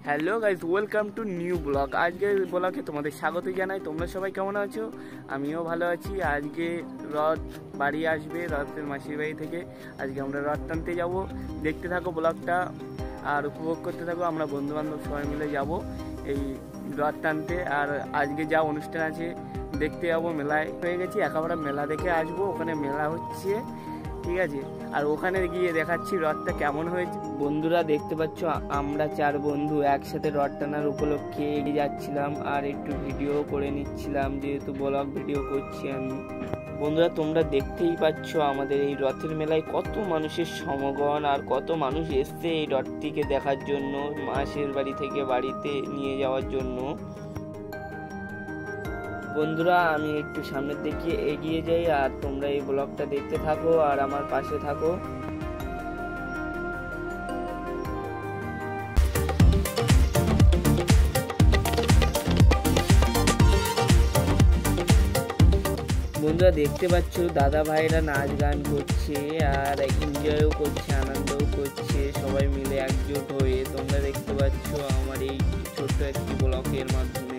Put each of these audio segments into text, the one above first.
Hello guys, welcome to new blog. আজকে ব্লগে তোমাদের স্বাগত জানাই। তোমরা সবাই কেমন আছো? আমিও ভালো আছি। আজকে রথ বাড়ি আসবে, রথের মাসির বাড়ি থেকে আজকে আমরা রথ টানতে যাব। দেখতে থাকো ব্লগটা আর উপভোগ করতে থাকো। আমরা বন্ধুবান্ধব সবাই মিলে যাব এই রথ টানতে। আর আজকে যা অনুষ্ঠান আছে দেখতে যাবো। মেলায় হয়ে গেছি, একেবারে মেলা দেখে আসবো। ওখানে মেলা হচ্ছে, ঠিক আছে। আর ওখানে গিয়ে দেখাচ্ছি রথটা কেমন হয়েছে। বন্ধুরা দেখতে পাচ্ছ, আমরা 4 বন্ধু একসাথে রথ টানার উপলক্ষে এগিয়ে যাচ্ছিলাম আর একটু ভিডিও করে নিচ্ছিলাম, যেহেতু ব্লগ ভিডিও করছি আমি। বন্ধুরা তোমরা দেখতেই পাচ্ছ আমাদের এই রথের মেলায় কত মানুষের সমাগম আর কত মানুষ এসছে এই রথটিকে দেখার জন্য, মাসির বাড়ি থেকে বাড়িতে নিয়ে যাওয়ার জন্য। বন্ধুরা আমি একটু সামনের দিকে এগিয়ে যাই আর তোমরা এই ব্লগটা দেখতে থাকো আর আমার পাশে থাকো। বন্ধুরা দেখতে পাচ্ছ দাদা ভাইরা নাচ গান করছে আর এনজয়ও করছে, আনন্দও করছে সবাই মিলে একজোট হয়ে। তোমরা দেখতে পাচ্ছ আমার এই ছোট্ট একটি ব্লগের মাধ্যমে।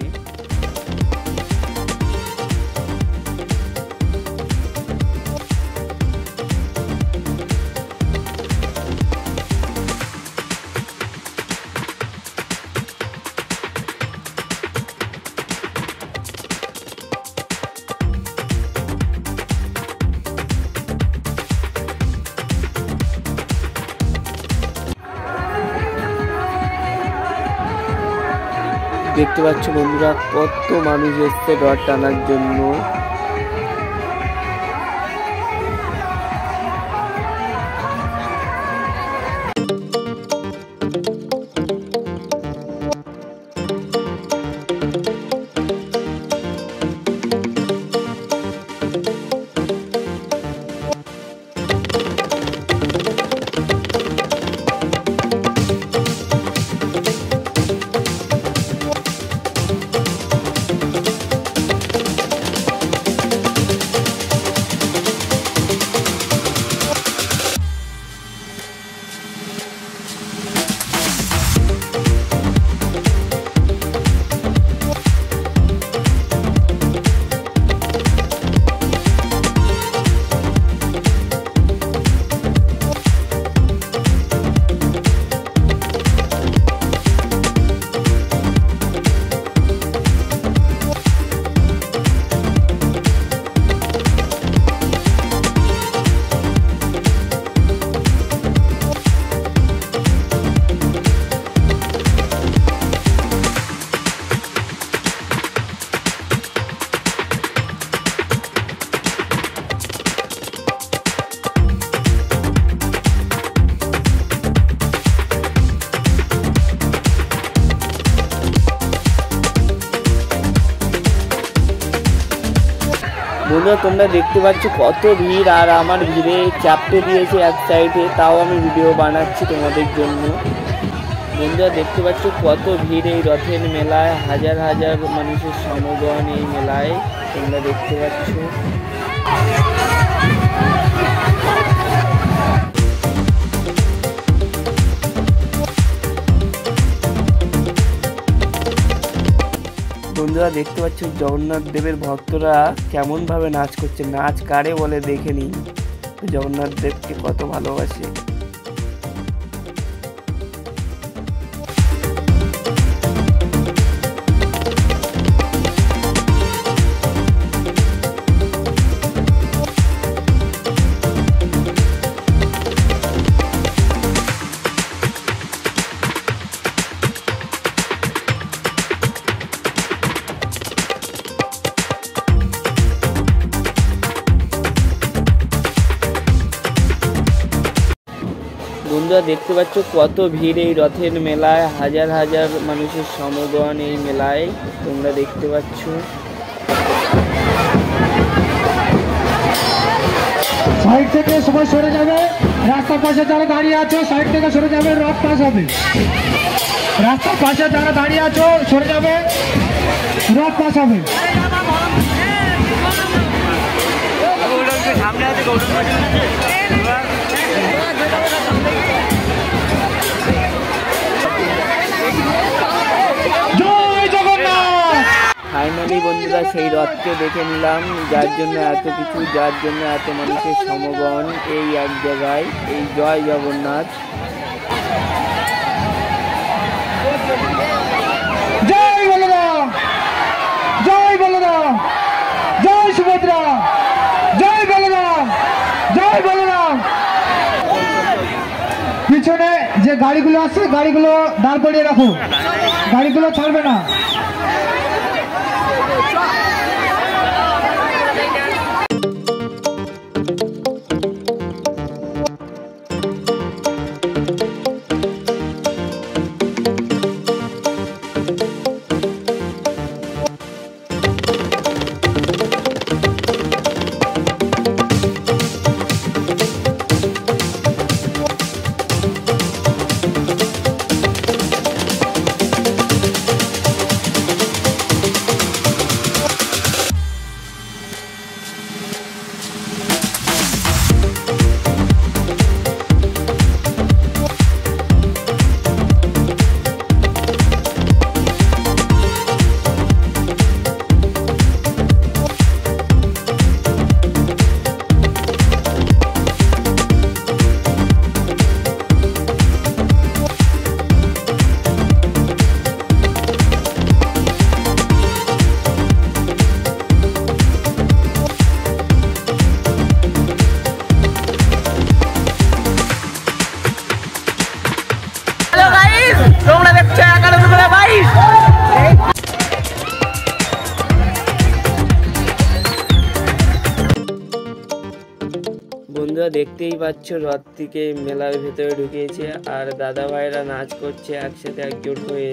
দেখতে পাচ্ছ বন্ধুরা কত মানুষ এসছে রথ টানার জন্য। বন্ধুরা তোমরা দেখতে পাচ্ছ কত ভিড় আর আমার ভিড়ে চাপতে দিয়েছে এক সাইডে, তাও আমি ভিডিও বানাচ্ছি তোমাদের জন্য। বন্ধুরা দেখতে পাচ্ছ কত ভিড় এই রথের মেলায়, হাজার হাজার মানুষের সমাগম এই মেলায় তোমরা দেখতে পাচ্ছ। বন্ধুরা দেখতে পাচ্ছ জগন্নাথ দেবের ভক্তরা কেমন ভাবে নাচ করছে। নাচ কারে বলে দেখে নিন, জগন্নাথ দেবকে কত ভালোবাসে। বন্ধুরা দেখতে পাচ্ছ কত ভিড় এই রথের মেলায়, হাজার হাজার মানুষের সমাগম এই মেলায় তোমরা দেখতে পাচ্ছ। সাইড থেকে সবাই সরে যাবে, রাস্তার পাশে যারা দাঁড়িয়ে আছো সাইড থেকে সরে যাবে, রথ পাস হবে। রাস্তার পাশে যারা দাঁড়িয়ে আছো সরে যাবে, রথ পাস হবে। সামনে আছে গৌতম ফাইনালি বন্ধুরা সেই রথকে দেখে নিলাম, যার জন্য এত কিছু, যার জন্য এত মানুষের সমাগম এই এক জায়গায়। এই জয় জগন্নাথ, জয় বলরাম, জয় বলরাম, জয় সুভদ্রা, জয় বলরাম, জয় বলরাম। পিছনে যে গাড়িগুলো আছে গাড়িগুলো দাঁড় করিয়ে রাখো, গাড়িগুলো ছাড়বে না। তোমরা দেখছো 11:22। বন্ধুরা দেখতেই পাচ্ছ রথটিকে মেলার ভেতরে ঢুকিয়েছে আর দাদা ভাইরা নাচ করছে একসাথে একজোট হয়ে।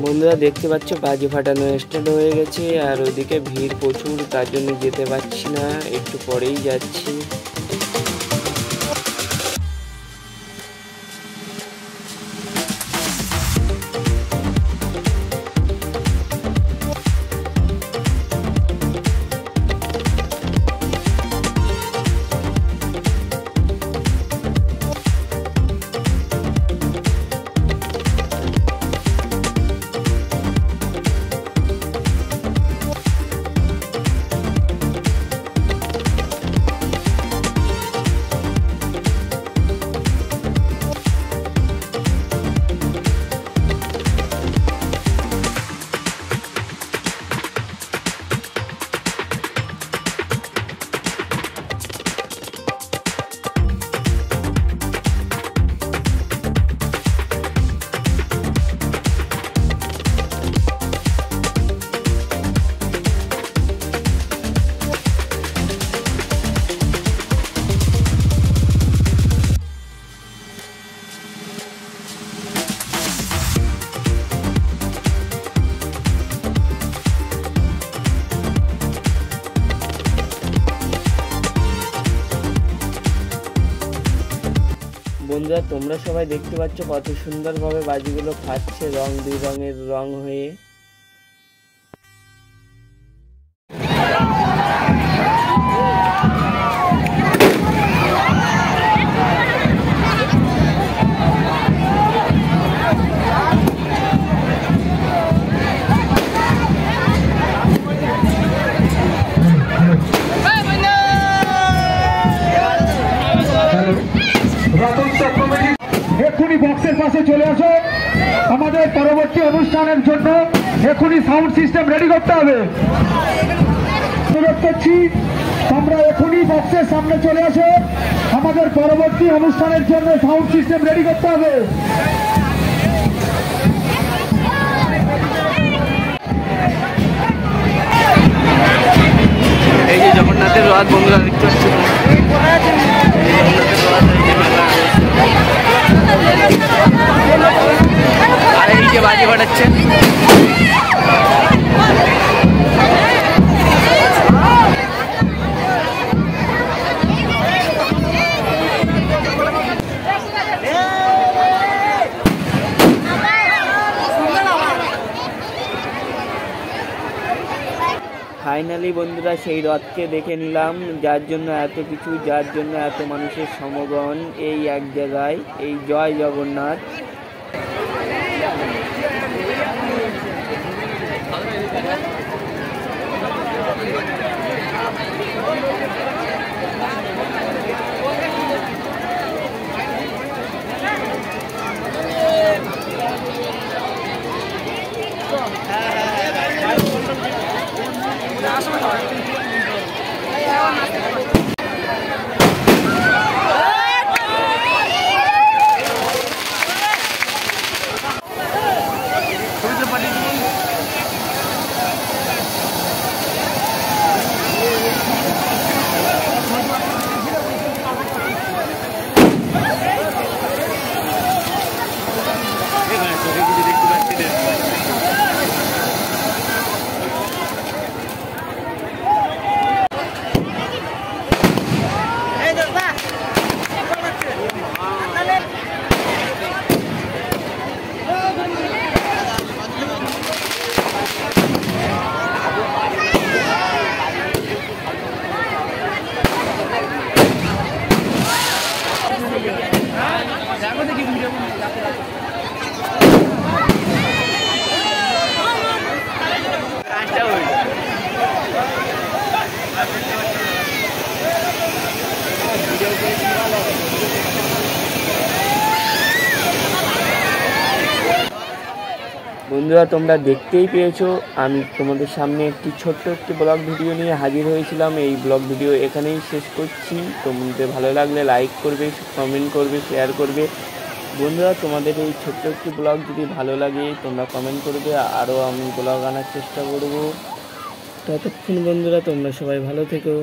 বন্ধুরা দেখতে পাচ্ছ বাজি ফাটানো স্টার্ট হয়ে গেছে আর ওইদিকে ভিড় প্রচুর, তার জন্য যেতে পারছি না, একটু পরেই যাচ্ছি। বন্ধুরা তোমরা সবাই দেখতে পাচ্ছ কত সুন্দরভাবে বাজিগুলো ফাটছে রং দুই রঙের রং হয়ে। এক্ষুনি বক্সের পাশে চলে আসো, আমাদের পরবর্তী অনুষ্ঠানের জন্য এক্ষুনি সাউন্ড সিস্টেম রেডি করতে হবে। অনুরোধ করছি তোমরা এক্ষুনি বক্সের সামনে চলে আসো, আমাদের পরবর্তী অনুষ্ঠানের জন্য সাউন্ড সিস্টেম রেডি করতে হবে। এই যে জগন্নাথের রথ বন্ধুরা দেখতে পাচ্ছি, আর এই যে বাজি ফাটাচ্ছে। ফাইনালি ফাইনালি বন্ধুরা সেই রথকে দেখে নিলাম, যার জন্য এত কিছু, যার জন্য এত মানুষের সমাগম এই এক জায়গায়। এই জয় জগন্নাথ। বন্ধুরা তোমরা দেখতেই পেয়েছো, আমি তোমাদের সামনে একটি ছোট্ট একটি ব্লগ ভিডিও নিয়ে হাজির হয়েছিলাম। এই ব্লগ ভিডিও এখানেই শেষ করছি। তোমাদের ভালো লাগলে লাইক করবে, কমেন্ট করবে, শেয়ার করবে। বন্ধুরা তোমাদের এই ছোট্ট একটি ব্লগ যদি ভালো লাগে তোমরা কমেন্ট করবে, আরও আমি ব্লগ আনার চেষ্টা করব। ততক্ষণ বন্ধুরা তোমরা সবাই ভালো থেকো।